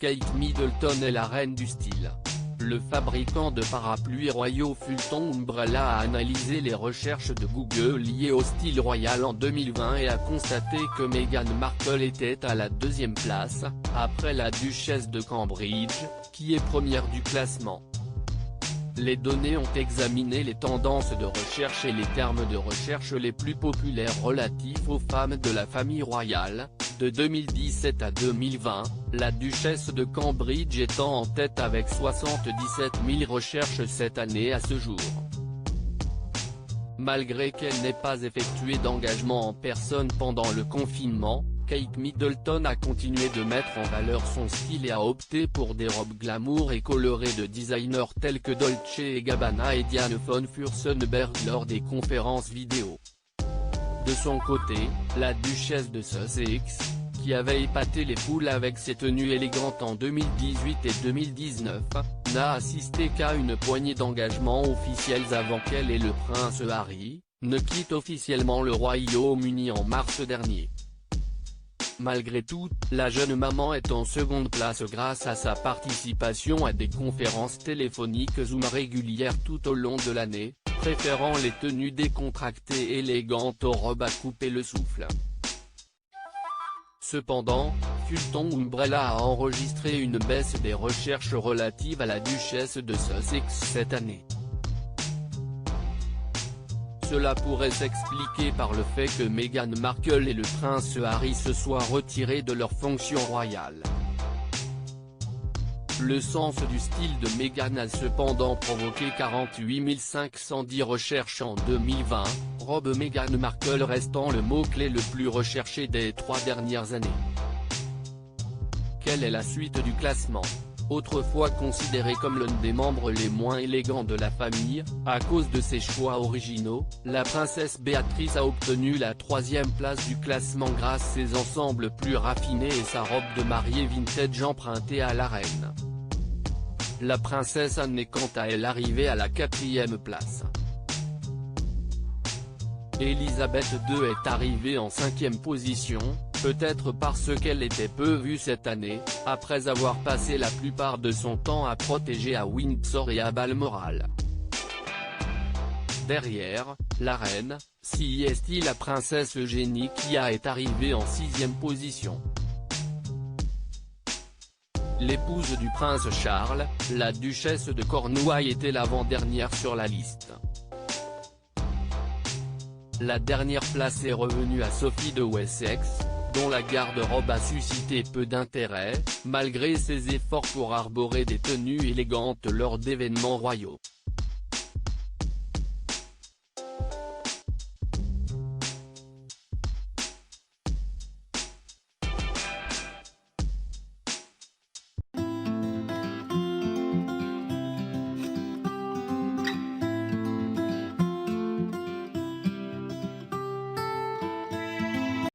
Kate Middleton est la reine du style. Le fabricant de parapluies royaux Fulton Umbrella a analysé les recherches de Google liées au style royal en 2020 et a constaté que Meghan Markle était à la deuxième place, après la duchesse de Cambridge, qui est première du classement. Les données ont examiné les tendances de recherche et les termes de recherche les plus populaires relatifs aux femmes de la famille royale, de 2017 à 2020, la duchesse de Cambridge étant en tête avec 77 000 recherches cette année à ce jour. Malgré qu'elle n'ait pas effectué d'engagement en personne pendant le confinement, Kate Middleton a continué de mettre en valeur son style et a opté pour des robes glamour et colorées de designers tels que Dolce & Gabbana et Diane von Furstenberg lors des conférences vidéo. De son côté, la duchesse de Sussex, qui avait épaté les foules avec ses tenues élégantes en 2018 et 2019, n'a assisté qu'à une poignée d'engagements officiels avant qu'elle et le prince Harry ne quittent officiellement le Royaume-Uni en mars dernier. Malgré tout, la jeune maman est en seconde place grâce à sa participation à des conférences téléphoniques Zoom régulières tout au long de l'année, préférant les tenues décontractées et élégantes aux robes à couper le souffle. Cependant, Fulton Umbrella a enregistré une baisse des recherches relatives à la duchesse de Sussex cette année. Cela pourrait s'expliquer par le fait que Meghan Markle et le prince Harry se soient retirés de leurs fonctions royales. Le sens du style de Meghan a cependant provoqué 48 510 recherches en 2020, robe Meghan Markle restant le mot-clé le plus recherché des 3 dernières années. Quelle est la suite du classement ? Autrefois considérée comme l'un des membres les moins élégants de la famille, à cause de ses choix originaux, la princesse Béatrice a obtenu la 3e place du classement grâce à ses ensembles plus raffinés et sa robe de mariée vintage empruntée à la reine. La princesse Anne est quant à elle arrivée à la 4e place. Elisabeth II est arrivée en 5e position, peut-être parce qu'elle était peu vue cette année, après avoir passé la plupart de son temps à protéger à Windsor et à Balmoral. Derrière, la reine, s'y est la princesse Eugénie qui est arrivée en 6e position. L'épouse du prince Charles, la duchesse de Cornouailles était l'avant-dernière sur la liste. La dernière place est revenue à Sophie de Wessex, dont la garde-robe a suscité peu d'intérêt, malgré ses efforts pour arborer des tenues élégantes lors d'événements royaux.